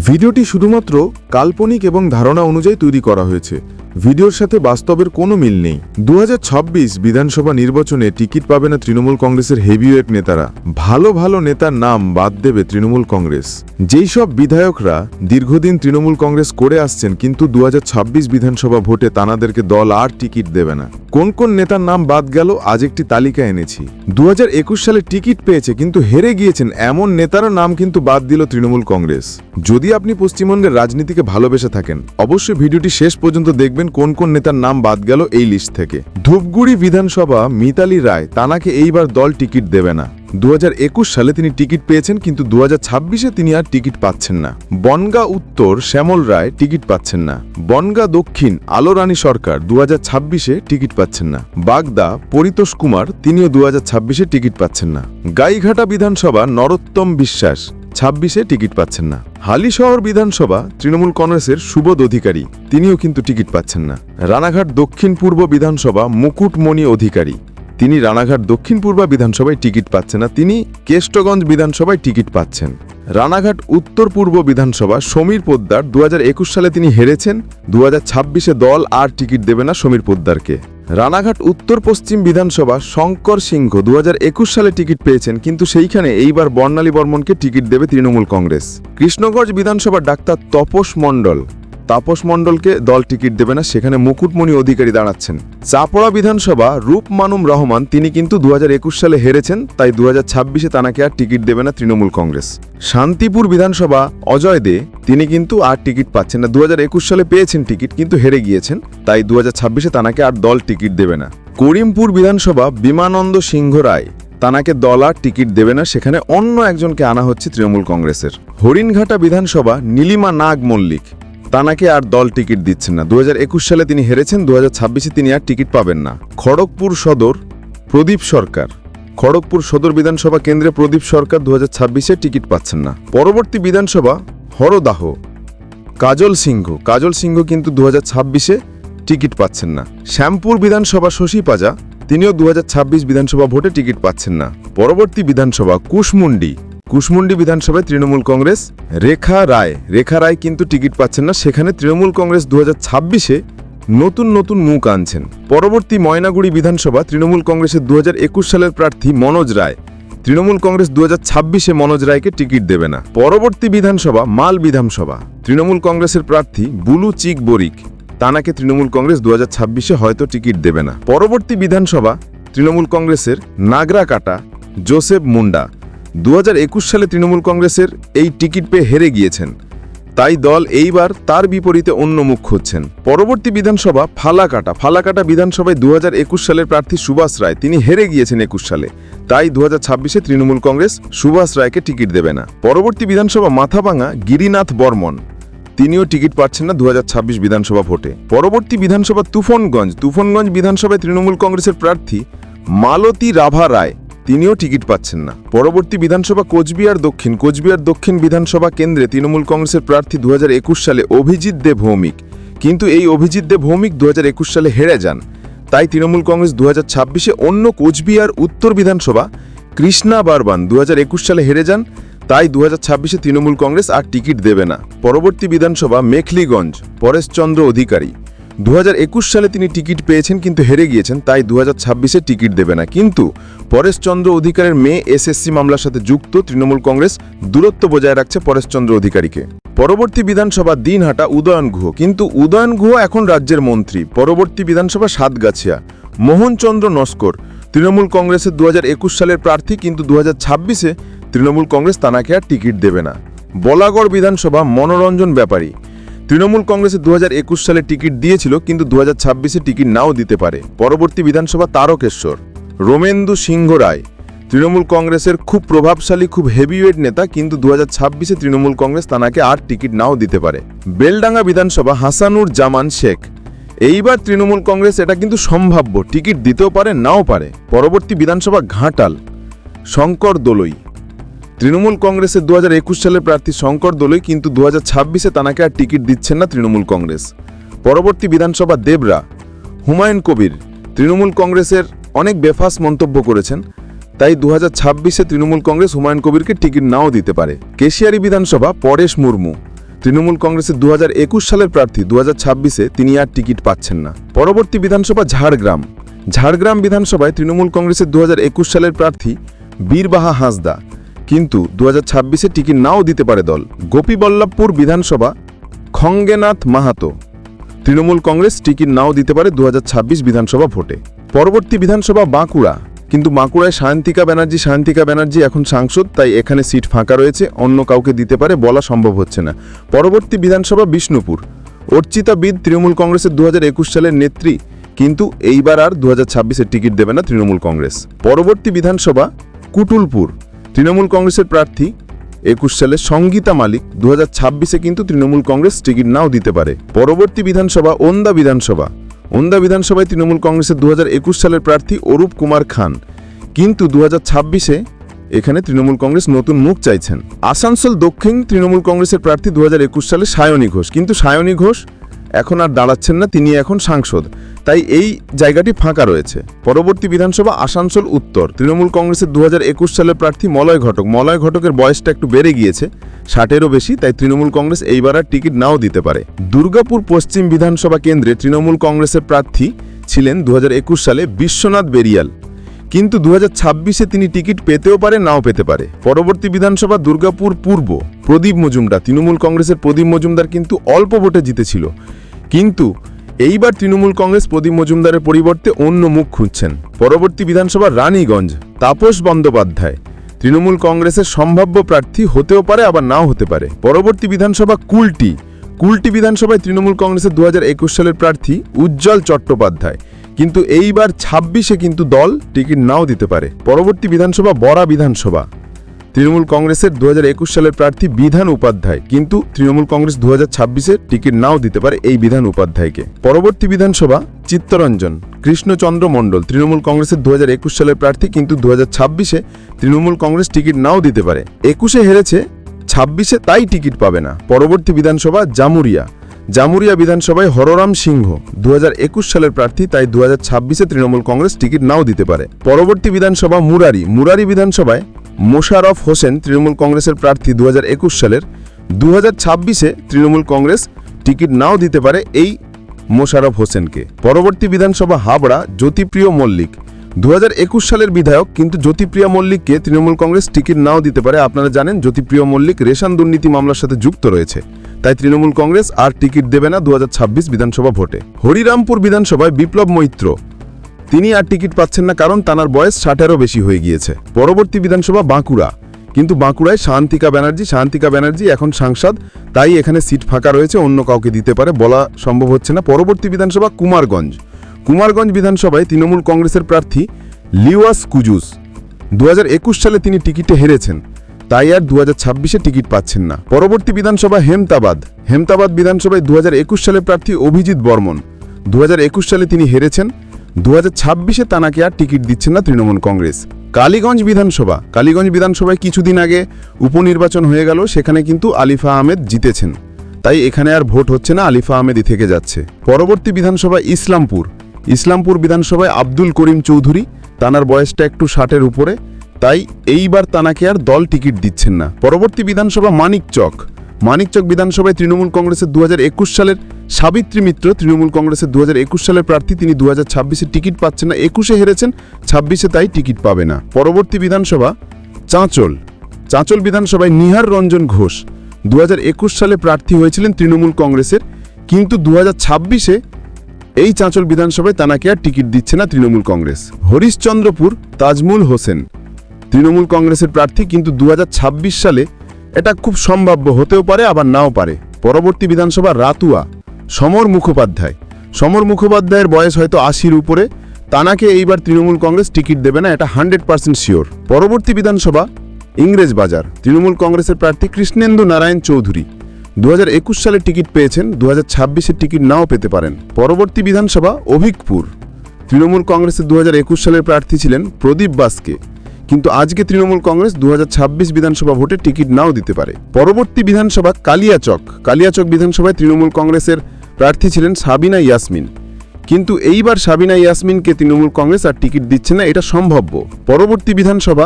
ভিডিওটি শুধুমাত্র কাল্পনিক এবং ধারণা অনুযায়ী তৈরি করা হয়েছে। ভিডিওর সাথে বাস্তবের কোনো মিল নেই। 2026 বিধানসভা নির্বাচনে টিকিট পাবে না তৃণমূল কংগ্রেসের হেভিওয়েট নেতারা। ভালো ভালো নেতার নাম বাদ দেবে তৃণমূল কংগ্রেস। যেই সব বিধায়করা দীর্ঘদিন তৃণমূল কংগ্রেস করে আসছেন, কিন্তু 2026 বিধানসভা ভোটে তানাদেরকে দল আর টিকিট দেবে না। কোন কোন নেতার নাম বাদ গেল আজ একটি তালিকা এনেছি। 2021 সালে টিকিট পেয়েছে কিন্তু হেরে গিয়েছেন এমন নেতারও নাম কিন্তু বাদ দিল তৃণমূল কংগ্রেস। যদি আপনি পশ্চিমবঙ্গের রাজনীতিকে ভালোবেসে থাকেন, অবশ্যই ভিডিওটি শেষ পর্যন্ত দেখবেন কোন কোন নেতার নাম বাদ গেল এই লিস্ট থেকে। ধূপগুড়ি বিধানসভা মিতালি রায়, তানাকে এইবার দল টিকিট দেবে না। 2021 সালে তিনি টিকিট পেয়েছেন, কিন্তু 2026-এ তিনি আর টিকিট পাচ্ছেন না। বনগাঁ উত্তর শ্যামল রায় টিকিট পাচ্ছেন না। বনগাঁ দক্ষিণ আলো রানী সরকার 2026-এ টিকিট পাচ্ছেন না। বাগদা পরিতোষ কুমার, তিনিও 2026-এ টিকিট পাচ্ছেন না। গাইঘাটা বিধানসভা নরোত্তম বিশ্বাস 26-এ টিকিট পাচ্ছেন না। হালিশহর বিধানসভা তৃণমূল কংগ্রেসের সুবোধ অধিকারী, তিনিও কিন্তু টিকিট পাচ্ছেন না। রানাঘাট দক্ষিণ পূর্ব বিধানসভা মুকুটমণি অধিকারী, তিনি রানাঘাট দক্ষিণ পূর্ব বিধানসভায় টিকিট পাচ্ছেন না। তিনি কেষ্টগঞ্জ বিধানসভায় টিকিট পাচ্ছেন। রানাঘাট উত্তর পূর্ব বিধানসভা সমীর পোদ্দার, 2021 সালে তিনি হেরেছেন। 2026-এ দল আর টিকিট দেবে না সমীর পোদ্দারকে। রানাঘাট উত্তর পশ্চিম বিধানসভা শঙ্কর সিংহ, 2021 সালে টিকিট পেয়েছেন, কিন্তু সেইখানে এইবার বর্ণালী বর্মনকে টিকিট দেবে তৃণমূল কংগ্রেস। কৃষ্ণগঞ্জ বিধানসভা ডাক্তার তাপস মণ্ডলকে দল টিকিট দেবে না, সেখানে মুকুটমণি অধিকারী দাঁড়াচ্ছেন। চাপড়া বিধানসভা রূপ মানুম রহমান, তিনি কিন্তু 2021 সালে হেরেছেন, তাই 2026-এ তানাকে আর টিকিট দেবে না তৃণমূল কংগ্রেস। শান্তিপুর বিধানসভা অজয় দে, তিনি কিন্তু আর টিকিট পাচ্ছেন না। 2021 সালে পেয়েছেন টিকিট, কিন্তু হেরে গিয়েছেন, তাই 2026-এ তানাকে আর দল টিকিট দেবে না। করিমপুর বিধানসভা বিমানন্দ সিংহ রায়, তানাকে দল আর টিকিট দেবে না, সেখানে অন্য একজনকে আনা হচ্ছে তৃণমূল কংগ্রেসের। হরিণঘাটা বিধানসভা নীলিমা নাগ মল্লিক, তানাকে আর দল টিকিট দিচ্ছেন না। 2021 সালে তিনি হেরেছেন, 2026-এ তিনি আর টিকিট পাবেন না। খড়গপুর সদর প্রদীপ সরকার, খড়গপুর সদর বিধানসভা কেন্দ্রে প্রদীপ সরকার 2026-এ টিকিট পাচ্ছেন না। পরবর্তী বিধানসভা হরদাহ কাজল সিংহ কিন্তু 2026-এ টিকিট পাচ্ছেন না। শ্যামপুর বিধানসভা শশী পাজা, তিনিও 2026 বিধানসভা ভোটে টিকিট পাচ্ছেন না। পরবর্তী বিধানসভা কুশমুন্ডি বিধানসভায় তৃণমূল কংগ্রেস রেখা রায় কিন্তু টিকিট পাচ্ছেন না, সেখানে তৃণমূল কংগ্রেস 2026-এ নতুন মুখ আনছেন। পরবর্তী ময়নাগুড়ি বিধানসভা তৃণমূল কংগ্রেসের 2021 সালের প্রার্থী মনোজ রায়, তৃণমূল কংগ্রেস 2026-এ মনোজ রায়কে টিকিট দেবে না। পরবর্তী বিধানসভা মাল বিধানসভা তৃণমূল কংগ্রেসের প্রার্থী বুলু চিক বরিক, তানাকে তৃণমূল কংগ্রেস 2026-এ হয়তো টিকিট দেবে না। পরবর্তী বিধানসভা তৃণমূল কংগ্রেসের নাগরাকাটা জোসেফ মুন্ডা, 2021 সালে তৃণমূল কংগ্রেসের এই টিকিট পেয়ে হেরে গিয়েছেন, তাই দল এইবার তার বিপরীতে অন্য মুখ খুঁজছেন। পরবর্তী বিধানসভা ফালাকাটা বিধানসভায় 2021 সালের প্রার্থী সুভাষ রায়, তিনি হেরে গিয়েছেন 21 সালে, তাই 2026-এ তৃণমূল কংগ্রেস সুভাষ রায়কে টিকিট দেবে না। পরবর্তী বিধানসভা মাথাভাঙা গিরিনাথ বর্মন, তিনিও টিকিট পাচ্ছেন না 2026 বিধানসভা ভোটে। পরবর্তী বিধানসভা তুফনগঞ্জ বিধানসভায় তৃণমূল কংগ্রেসের প্রার্থী মালতী রাভা রায়, তিনিও টিকিট পাচ্ছেন না। পরবর্তী বিধানসভা কোচবিহার দক্ষিণ বিধানসভা কেন্দ্রে তৃণমূল কংগ্রেসের প্রার্থী 2021 সালে অভিজিৎ দে ভৌমিক, কিন্তু এই অভিজিৎ দে ভৌমিক 2021 সালে হেরে যান, তাই তৃণমূল কংগ্রেস 2026-এ অন্য কোচবিহার উত্তর বিধানসভা কৃষ্ণা বারবান 2021 সালে হেরে যান, তাই 2026-এ তৃণমূল কংগ্রেস আর টিকিট দেবে না। পরবর্তী বিধানসভা মেখলিগঞ্জ পরেশচন্দ্র অধিকারী, 2021 সালে তিনি টিকিট পেয়েছেন কিন্তু হেরে গিয়েছেন, তাই 2026-এ টিকিট দেবে না। কিন্তু পরেশচন্দ্র অধিকারের মেয়ে এসএসসি মামলার সাথে যুক্ত, তৃণমূল কংগ্রেস দূরত্ব বজায় রাখছে পরেশচন্দ্র অধিকারীকে। পরবর্তী বিধানসভা দিনহাটা উদয়ন গুহ, কিন্তু উদয়ন গুহ এখন রাজ্যের মন্ত্রী। পরবর্তী বিধানসভা সাতগাছিয়া মোহনচন্দ্র নস্কর, তৃণমূল কংগ্রেসের 2021 সালের প্রার্থী, কিন্তু 2026-এ তৃণমূল কংগ্রেস তানাকে আর টিকিট দেবে না। বলাগড় বিধানসভা মনোরঞ্জন ব্যাপারী, তৃণমূল কংগ্রেসের 2021 সালে টিকিট দিয়েছিল, কিন্তু 2026-এ টিকিট নাও দিতে পারে। পরবর্তী বিধানসভা তারকেশ্বর রোমেন্দু সিংহ রায়, তৃণমূল কংগ্রেসের খুব প্রভাবশালী খুব হেভিওয়েট নেতা, কিন্তু 2026-এ তৃণমূল কংগ্রেস তানাকে আর টিকিট নাও দিতে পারে। বেলডাঙ্গা বিধানসভা হাসানুর জামান শেখ, এইবার তৃণমূল কংগ্রেস এটা কিন্তু সম্ভাব্য টিকিট দিতেও পারে নাও পারে। পরবর্তী বিধানসভা ঘাটাল শঙ্কর দোলই, তৃণমূল কংগ্রেসের 2021 সালের প্রার্থী শঙ্কর দোলই, কিন্তু 2026-এ তানাকে আর টিকিট দিচ্ছেন না তৃণমূল কংগ্রেস। পরবর্তী বিধানসভা দেবরা হুমায়ুন কবির, তৃণমূল কংগ্রেসের অনেক বেফাস মন্তব্য করেছেন, তাই 2026-এ তৃণমূল কংগ্রেস হুমায়ুন কবিরকে টিকিট নাও দিতে পারে। কেশিয়ারি বিধানসভা পরেশ মুর্মু, তৃণমূল কংগ্রেসের 2021 সালের প্রার্থী 2026-এ তিনি আর টিকিট পাচ্ছেন না। পরবর্তী বিধানসভা ঝাড়গ্রাম। ঝাড়গ্রাম বিধানসভায় তৃণমূল কংগ্রেসের 2021 সালের প্রার্থী বীরবাহা হাঁসদা, কিন্তু 2026-এ টিকিট নাও দিতে পারে দল। গোপীবল্লভপুর বিধানসভা খঙ্গেনাথ মাহাতো, তৃণমূল কংগ্রেস টিকিট নাও দিতে পারে 2026 বিধানসভা ভোটে। পরবর্তী বিধানসভা বাঁকুড়া, কিন্তু বাঁকুড়ায় সায়ন্তিকা ব্যানার্জি এখন সাংসদ, তাই এখানে সিট ফাঁকা রয়েছে, অন্য কাউকে দিতে পারে বলা সম্ভব হচ্ছে না। পরবর্তী বিধানসভা বিষ্ণুপুর। অর্চিতা বিদ তৃণমূল কংগ্রেসের 2021 সালের নেত্রী, কিন্তু এইবার আর 2026-এর টিকিট দেবে না তৃণমূল কংগ্রেস। পরবর্তী বিধানসভা কুটুলপুর। তৃণমূল কংগ্রেসের প্রার্থী 21 সালে সঙ্গীতা মালিক, 2026-এ কিন্তু তৃণমূল কংগ্রেস টিকিট নাও দিতে পারে। পরবর্তী বিধানসভা ওন্দা বিধানসভা। ওন্দা বিধানসভায় তৃণমূল কংগ্রেসের 2021 সালের প্রার্থী অরূপ কুমার খান, কিন্তু 2026-এ এখানে তৃণমূল কংগ্রেস নতুন মুখ চাইছেন। আসানসোল দক্ষিণ তৃণমূল কংগ্রেসের প্রার্থী 2021 সালে সায়নী ঘোষ, কিন্তু সায়নী ঘোষ এখন আর দাঁড়াচ্ছেন না, তিনি এখন সাংসদ, তাই এই জায়গাটি ফাঁকা রয়েছে। পরবর্তী বিধানসভা আসানসোল উত্তর। তৃণমূল কংগ্রেসের 2021 সালের প্রার্থী মলয় ঘটক। মলয় ঘটকের বয়সটা একটু বেড়ে গিয়েছে, 60-এরও বেশি, তাই তৃণমূল কংগ্রেস এইবার আর টিকিট নাও দিতে পারে। দুর্গাপুর পশ্চিম বিধানসভা কেন্দ্রে তৃণমূল কংগ্রেসের প্রার্থী ছিলেন 2021 সালে বিশ্বনাথ বেরিয়াল, কিন্তু 2026-এ তিনি টিকিট পেতেও পারে নাও পেতে পারে। পরবর্তী বিধানসভা দুর্গাপুর পূর্ব। প্রদীপ মজুমদার, তৃণমূল কংগ্রেসের প্রদীপ মজুমদার কিন্তু অল্প ভোটে জিতেছিল, কিন্তু এইবার তৃণমূল কংগ্রেস প্রদীপ মজুমদারের পরিবর্তে অন্য মুখ খুঁজছেন। পরবর্তী বিধানসভা রানীগঞ্জ। তাপস বন্দ্যোপাধ্যায় তৃণমূল কংগ্রেসের সম্ভাব্য প্রার্থী, হতেও পারে আবার নাও হতে পারে। পরবর্তী বিধানসভা কুলটি। কুলটি বিধানসভায় তৃণমূল কংগ্রেসের 2021 সালের প্রার্থী উজ্জ্বল চট্টোপাধ্যায়, কিন্তু এইবার 26-এ কিন্তু দল টিকিট নাও দিতে পারে। পরবর্তী বিধানসভা বরা বিধানসভা। তৃণমূল কংগ্রেসের 2021 সালের প্রার্থী বিধান উপাধ্যায়, কিন্তু তৃণমূল কংগ্রেস 2026-এ টিকিট নাও দিতে পারে এই বিধান উপাধ্যায়কে। পরবর্তী বিধানসভা চিত্তরঞ্জন কৃষ্ণচন্দ্র মণ্ডল, তৃণমূল কংগ্রেসের 2021 সালের প্রার্থী, কিন্তু 2026-এ তৃণমূল কংগ্রেস টিকিট নাও দিতে পারে। 21-এ হেরেছে, 26-এ তাই টিকিট পাবে না। পরবর্তী বিধানসভা জামুরিয়া। জামুরিয়া বিধানসভায় হররাম সিংহ 2021 সালের প্রার্থী, তাই 2026-এ তৃণমূল কংগ্রেস টিকিট নাও দিতে পারে। পরবর্তী বিধানসভা মুরারি। মুরারি বিধানসভায় মোশাররফ হোসেন তৃণমূল কংগ্রেসের প্রার্থী 2021 সালের, 2026-এ তৃণমূল কংগ্রেস টিকিট নাও দিতে পারে এই মোশাররফ হোসেনকে। পরবর্তী বিধানসভা হাবড়া। জ্যোতিপ্রিয় মল্লিক 2021 সালের বিধায়ক, কিন্তু জ্যোতিপ্রিয়া মল্লিককে তৃণমূল কংগ্রেস টিকিট নাও দিতে পারে। আপনারা জানেন জ্যোতিপ্রিয় মল্লিক রেশন দুর্নীতি মামলার সাথে যুক্ত রয়েছে, তাই তৃণমূল কংগ্রেস আর টিকিট দেবে না 2026 বিধানসভা ভোটে। হরিরামপুর বিধানসভায় বিপ্লব মৈত্র, তিনি আর টিকিট পাচ্ছেন না, কারণ তাঁর বয়স 60-এরও বেশি হয়ে গিয়েছে। পরবর্তী বিধানসভা বাঁকুড়া। কিন্তু বাঁকুড়ায় সায়ন্তিকা ব্যানার্জি এখন সাংসদ, তাই এখানে সিট ফাঁকা রয়েছে, অন্য কাউকে দিতে পারে বলা সম্ভব হচ্ছে না। পরবর্তী বিধানসভা কুমারগঞ্জ। কুমারগঞ্জ বিধানসভায় তৃণমূল কংগ্রেসের প্রার্থী লিওয়াস কুজুস, 2021 সালে তিনি টিকিটে হেরেছেন, তাই আর 2026-এ টিকিট পাচ্ছেন না। পরবর্তী বিধানসভা হেমতাবাদ বিধানসভায় 2021 সালের প্রার্থী অভিজিৎ বর্মন, 2021 সালে তিনি হেরেছেন, 2026-এ তানাকে আর টিকিট দিচ্ছেন না তৃণমূল কংগ্রেস। কালীগঞ্জ বিধানসভায় কিছুদিন আগে উপনির্বাচন হয়ে গেল, সেখানে কিন্তু আলিফা আহমেদ জিতেছেন, তাই এখানে আর ভোট হচ্ছে না, আলিফা আহমেদই থেকে যাচ্ছে। পরবর্তী বিধানসভা ইসলামপুর বিধানসভায় আব্দুল করিম চৌধুরী, তানার বয়সটা একটু 60-এর উপরে, তাই এইবার তানাকে আর দল টিকিট দিচ্ছেন না। পরবর্তী বিধানসভা মানিকচক বিধানসভায় তৃণমূল কংগ্রেসের 2021 সালের সাবিত্রী মিত্র, তৃণমূল কংগ্রেসের 2021 সালের প্রার্থী, তিনি 2026-এ টিকিট পাচ্ছেন না, 21-এ হেরেছেন, 26-এ তাই টিকিট পাবে না। পরবর্তী বিধানসভা চাঁচল বিধানসভায় নিহার রঞ্জন ঘোষ 2021 সালে প্রার্থী হয়েছিলেন তৃণমূল কংগ্রেসের, কিন্তু 2026-এ এই চাঁচল বিধানসভায় তানাকে আর টিকিট দিচ্ছে না তৃণমূল কংগ্রেস। হরিশ্চন্দ্রপুর তাজমুল হোসেন তৃণমূল কংগ্রেসের প্রার্থী, কিন্তু 2026 সালে এটা খুব সম্ভাব্য, হতেও পারে আবার নাও পারে। পরবর্তী বিধানসভা রাতুয়া। সমর মুখোপাধ্যায়ের বয়স হয়তো 80-র উপরে, তানাকে এইবার তৃণমূল কংগ্রেস টিকিট দেবে না, এটা 100% শিওর। পরবর্তী বিধানসভা ইংরেজ বাজার। তৃণমূল কংগ্রেসের প্রার্থী কৃষ্ণেন্দু নারায়ণ চৌধুরী, 2021 সালে টিকিট পেয়েছেন, 2026-এ টিকিট নাও পেতে পারেন। পরবর্তী বিধানসভা অভিকপুর। তৃণমূল কংগ্রেসের 2021 সালের প্রার্থী ছিলেন প্রদীপ বাস্কে, কিন্তু আজকে তৃণমূল কংগ্রেস 2026 বিধানসভা ভোটে টিকিট নাও দিতে পারে। পরবর্তী বিধানসভা কালিয়াচক বিধানসভায় তৃণমূল কংগ্রেসের প্রার্থী ছিলেন সাবিনা ইয়াসমিন, কিন্তু এইবার সাবিনা ইয়াসমিনকে তৃণমূল কংগ্রেস আর টিকিট দিচ্ছে না, এটা সম্ভাব্য। পরবর্তী বিধানসভা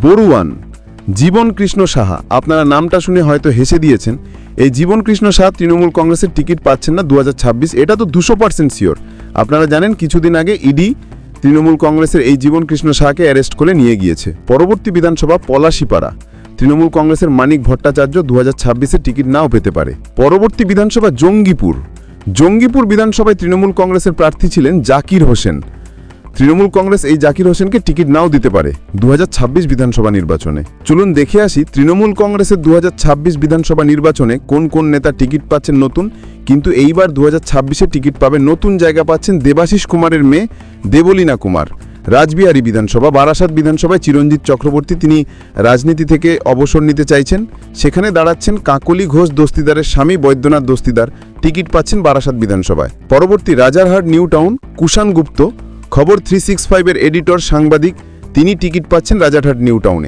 বরুয়ান। জীবন কৃষ্ণ সাহা, আপনারা নামটা শুনে হয়তো হেসে দিয়েছেন। এই জীবন কৃষ্ণ সাহা তৃণমূল কংগ্রেসের টিকিট পাচ্ছেন না 2026, এটা তো 200% শিওর। আপনারা জানেন কিছুদিন আগে ইডি তৃণমূল কংগ্রেসের এই জীবন কৃষ্ণ সাহাকে অ্যারেস্ট করে নিয়ে গিয়েছে। পরবর্তী বিধানসভা পলাশিপাড়া, তৃণমূল কংগ্রেসের মানিক ভট্টাচার্য 2026-এ টিকিট নাও পেতে পারে। পরবর্তী বিধানসভা জঙ্গিপুর বিধানসভায় তৃণমূল কংগ্রেসের প্রার্থী ছিলেন জাকির হোসেন। তৃণমূল কংগ্রেস এই জাকির হোসেনকে টিকিট নাও দিতে পারে 2026 বিধানসভা নির্বাচনে। চলুন দেখে আসি তৃণমূল কংগ্রেসের 2026 বিধানসভা নির্বাচনে কোন কোন নেতা টিকিট পাচ্ছেন নতুন, কিন্তু এইবার 2026-এ টিকিট পাবে নতুন জায়গা পাচ্ছেন দেবাশিস কুমারের মেয়ে দেবলীনা কুমার। রাসবিহারী বিধানসভা, বারাসাত বিধানসভায় চিরঞ্জিত চক্রবর্তী তিনি রাজনীতি থেকে অবসর নিতে চাইছেন, সেখানে দাঁড়াচ্ছেন কাকলি ঘোষ দস্তিদারের স্বামী বৈদ্যনাথ দস্তিদার, টিকিট পাচ্ছেন বারাসাত বিধানসভায়। পরবর্তী রাজারহাট নিউ টাউন, কুষাণ গুপ্ত, খবর 365-এর এডিটর সাংবাদিক, তিনি টিকিট পাচ্ছেন রাজারহাট নিউ টাউনে।